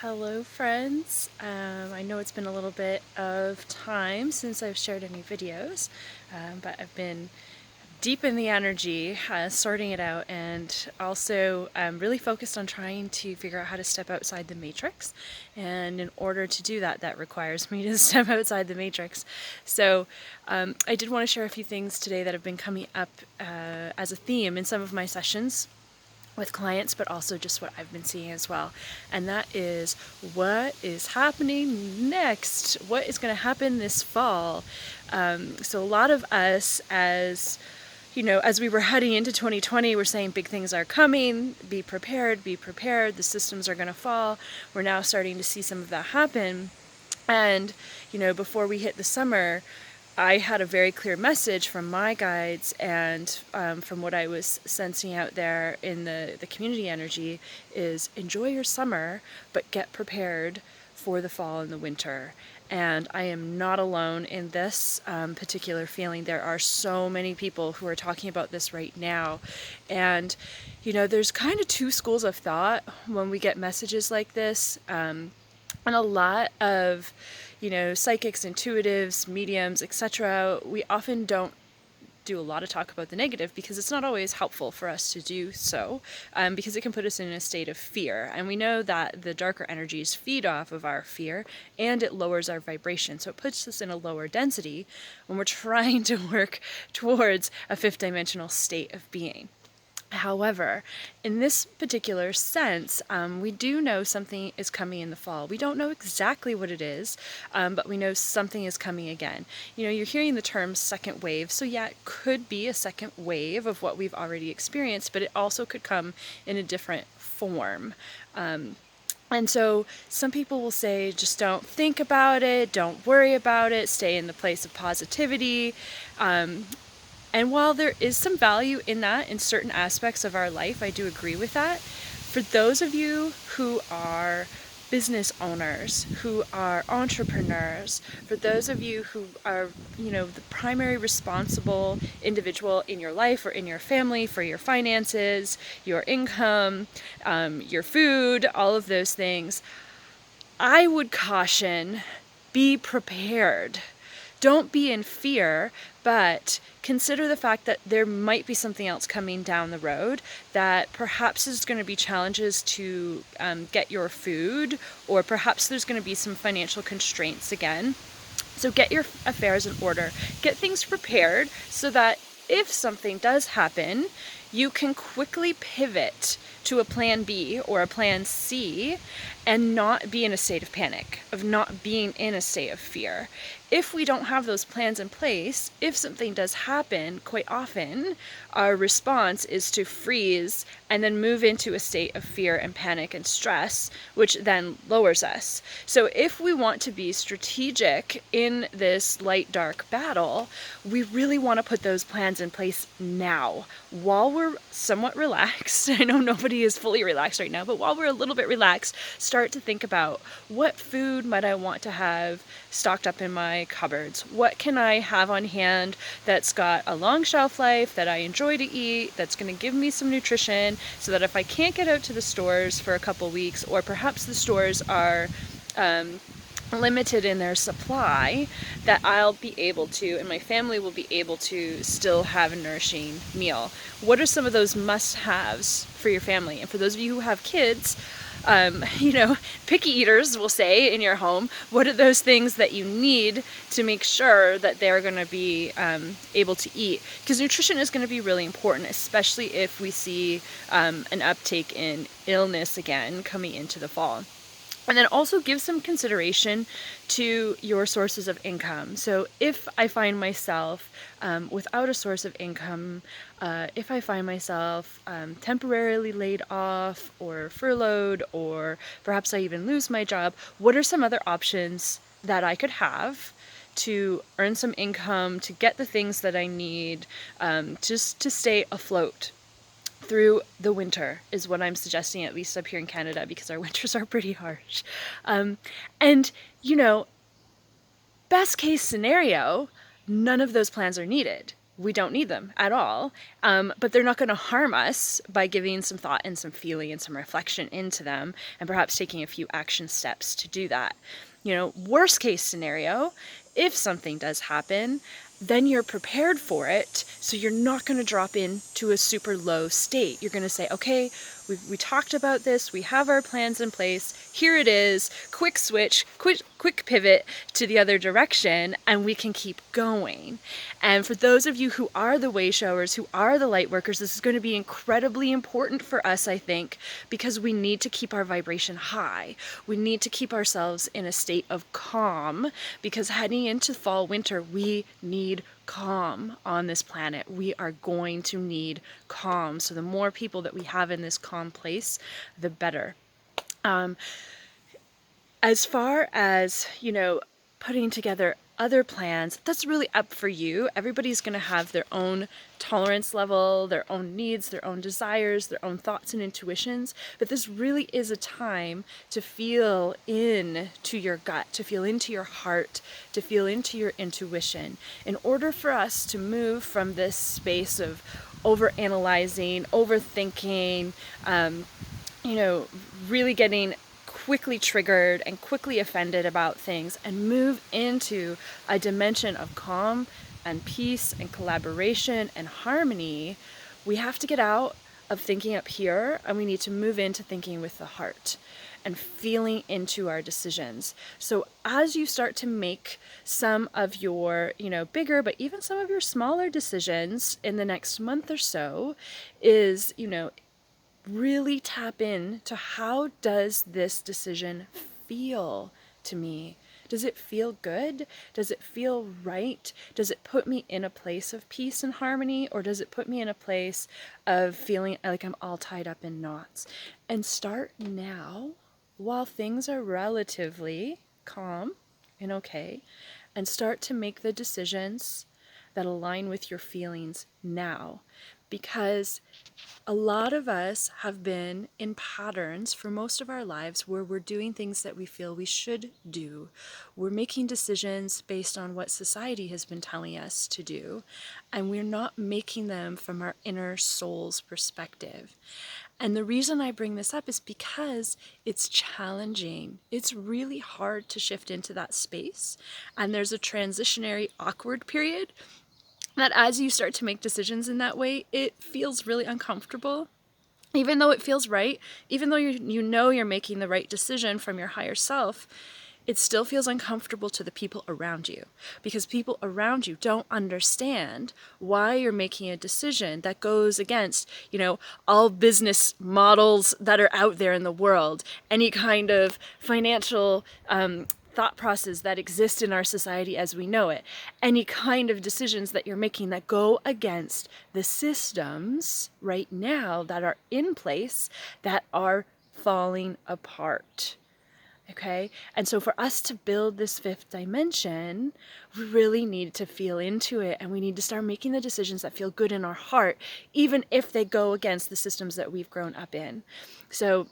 Hello friends, I know it's been a little bit of time since I've shared any videos, but I've been deep in the energy, sorting it out, and also really focused on trying to figure out how to step outside the matrix. And in order to do that, that requires me to step outside the matrix. So I did want to share a few things today that have been coming up as a theme in some of my sessions with clients, but also just what I've been seeing as well. And that is what is happening next, what is going to happen this fall. So a lot of us, as you know, as we were heading into 2020, we're saying big things are coming, be prepared, the systems are going to fall. We're now starting to see some of that happen. And, you know, before we hit the summer, I had a very clear message from my guides and from what I was sensing out there in the community energy is enjoy your summer, but get prepared for the fall and the winter. And I am not alone in this particular feeling. There are so many people who are talking about this right now. And, you know, there's kind of two schools of thought when we get messages like this. And a lot of, you know, psychics, intuitives, mediums, etc., we often don't do a lot of talk about the negative because it's not always helpful for us to do so, because it can put us in a state of fear. And we know that the darker energies feed off of our fear and it lowers our vibration. So it puts us in a lower density when we're trying to work towards a fifth dimensional state of being. However, in this particular sense, we do know something is coming in the fall. We don't know exactly what it is, but we know something is coming again. You know, you're hearing the term second wave, so yeah, it could be a second wave of what we've already experienced, but it also could come in a different form. And so some people will say, just don't think about it, don't worry about it, stay in the place of positivity. And while there is some value in that in certain aspects of our life, I do agree with that. For those of you who are business owners, who are entrepreneurs, for those of you who are, you know, the primary responsible individual in your life or in your family for your finances, your income, your food, all of those things, I would caution, be prepared. Don't be in fear, but consider the fact that there might be something else coming down the road, that perhaps there's going to be challenges to get your food, or perhaps there's going to be some financial constraints again. So get your affairs in order, get things prepared so that if something does happen, you can quickly pivot to a plan B or a plan C and not be in a state of panic, of not being in a state of fear. If we don't have those plans in place, if something does happen, quite often our response is to freeze and then move into a state of fear and panic and stress, which then lowers us. So if we want to be strategic in this light-dark battle, we really want to put those plans in place now, while we're somewhat relaxed. I know nobody is fully relaxed right now, but while we're a little bit relaxed, start to think about what food might I want to have stocked up in my cupboards? What can I have on hand that's got a long shelf life, that I enjoy to eat, that's going to give me some nutrition, so that if I can't get out to the stores for a couple weeks, or perhaps the stores are limited in their supply, that I'll be able to, and my family will be able to, still have a nourishing meal. What are some of those must-haves for your family? And for those of you who have kids, you know, picky eaters will say in your home, what are those things that you need to make sure that they're going to be able to eat? Because nutrition is going to be really important, especially if we see an uptake in illness again coming into the fall. And then also give some consideration to your sources of income. So if I find myself without a source of income, if I find myself temporarily laid off or furloughed, or perhaps I even lose my job, what are some other options that I could have to earn some income, to get the things that I need, just to stay afloat through the winter, is what I'm suggesting, at least up here in Canada, because our winters are pretty harsh. And, you know, best case scenario, none of those plans are needed. we don't need them at all. But they're not going to harm us by giving some thought and some feeling and some reflection into them, and perhaps taking a few action steps to do that. Worst case scenario, if something does happen, then you're prepared for it. So you're not going to drop into a super low state. You're going to say, okay, we talked about this. We have our plans in place. Here it is. Quick switch, quick pivot to the other direction, and we can keep going. And for those of you who are the way showers, who are the light workers, this is going to be incredibly important for us, I think, because we need to keep our vibration high. We need to keep ourselves in a state of calm, because heading into fall, winter, we need calm on this planet. We are going to need calm. So the more people that we have in this calm place, the better. As far as, putting together other plans, that's really up for you. Everybody's going to have their own tolerance level, their own needs, their own desires, their own thoughts and intuitions. But this really is a time to feel into your gut, to feel into your heart, to feel into your intuition, in order for us to move from this space of overanalyzing, overthinking, really getting quickly triggered and quickly offended about things, and move into a dimension of calm and peace and collaboration and harmony. We have to get out of thinking up here, and we need to move into thinking with the heart and feeling into our decisions. So as you start to make some of your, bigger, but even some of your smaller decisions in the next month or so, is, really tap in to, how does this decision feel to me? Does it feel good? Does it feel right? Does it put me in a place of peace and harmony? Or does it put me in a place of feeling like I'm all tied up in knots? And start now, while things are relatively calm and okay, and start to make the decisions that align with your feelings now. Because a lot of us have been in patterns for most of our lives where we're doing things that we feel we should do. We're making decisions based on what society has been telling us to do, and we're not making them from our inner soul's perspective. And the reason I bring this up is because it's challenging. It's really hard to shift into that space, and there's a transitionary awkward period that as you start to make decisions in that way, it feels really uncomfortable. Even though it feels right, even though you know you're making the right decision from your higher self, it still feels uncomfortable to the people around you, because people around you don't understand why you're making a decision that goes against, all business models that are out there in the world, any kind of financial thought process that exists in our society as we know it, any kind of decisions that you're making that go against the systems right now that are in place that are falling apart. Okay? And so for us to build this fifth dimension, we really need to feel into it, and we need to start making the decisions that feel good in our heart, even if they go against the systems that we've grown up in. So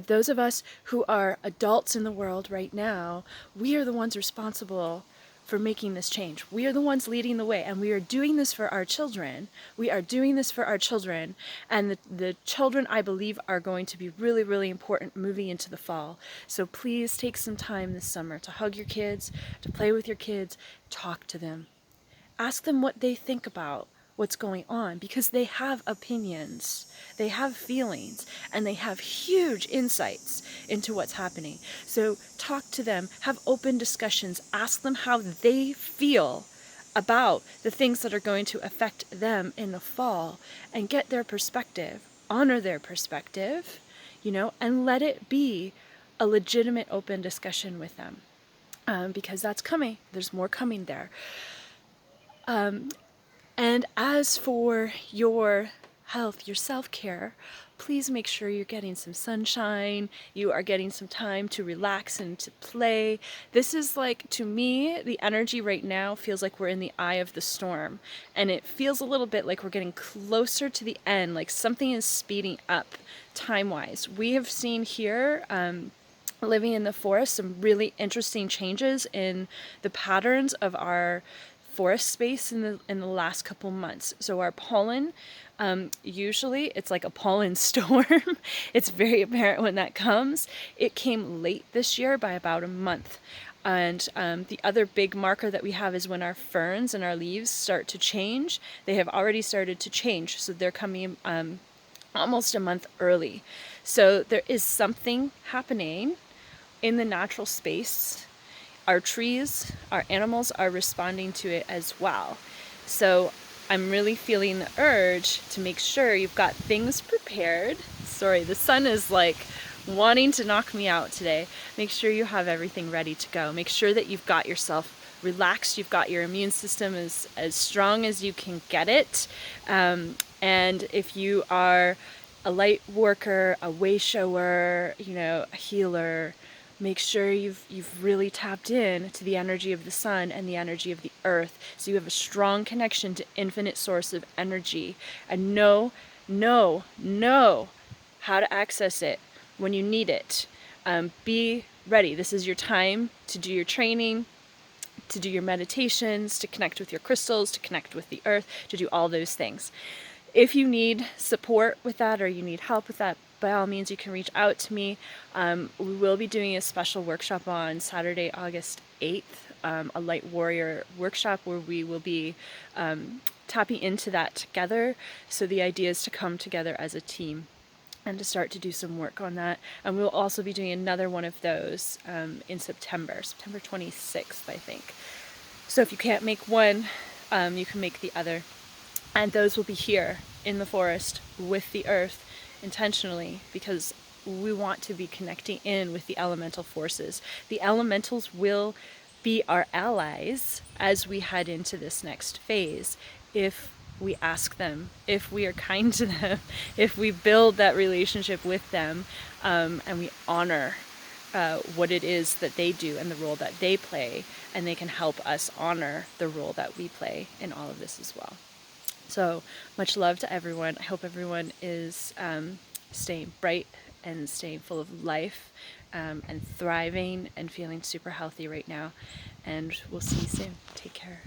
those of us who are adults in the world right now, we are the ones responsible for making this change. We are the ones leading the way, and we are doing this for our children. We are doing this for our children, and the children, I believe, are going to be really, really important moving into the fall. So please take some time this summer to hug your kids, to play with your kids, talk to them. Ask them what they think about what's going on, because they have opinions, they have feelings, and they have huge insights into what's happening. So talk to them, have open discussions, ask them how they feel about the things that are going to affect them in the fall, and get their perspective, honor their perspective, and let it be a legitimate open discussion with them, because that's coming. There's more coming there. And as for your health, your self-care, please make sure you're getting some sunshine, you are getting some time to relax and to play. This is like, to me, the energy right now feels like we're in the eye of the storm. And it feels a little bit like we're getting closer to the end, like something is speeding up time-wise. We have seen here, living in the forest, some really interesting changes in the patterns of our forest space in the last couple months. So our pollen, usually it's like a pollen storm. It's very apparent when that comes. It came late this year by about a month. And the other big marker that we have is when our ferns and our leaves start to change. They have already started to change, so they're coming almost a month early. So there is something happening in the natural space. Our trees, our animals are responding to it as well. So I'm really feeling the urge to make sure you've got things prepared. Sorry, the sun is like wanting to knock me out today. Make sure you have everything ready to go. Make sure that you've got yourself relaxed, you've got your immune system as strong as you can get it. And if you are a light worker, a way shower, a healer, make sure you've really tapped in to the energy of the sun and the energy of the earth, so you have a strong connection to infinite source of energy, and know how to access it when you need it. Be ready. This is your time to do your training, to do your meditations, to connect with your crystals, to connect with the earth, to do all those things. If you need support with that or you need help with that, by all means, you can reach out to me. We will be doing a special workshop on Saturday, August 8th, a Light Warrior workshop where we will be tapping into that together. So the idea is to come together as a team and to start to do some work on that. And we'll also be doing another one of those in September 26th, I think. So if you can't make one, you can make the other. And those will be here in the forest with the earth intentionally, because we want to be connecting in with the elemental forces. The elementals will be our allies as we head into this next phase, if we ask them, if we are kind to them, if we build that relationship with them, and we honor what it is that they do and the role that they play, and they can help us honor the role that we play in all of this as well. So much love to everyone. I hope everyone is staying bright and staying full of life, and thriving and feeling super healthy right now. And we'll see you soon. Take care.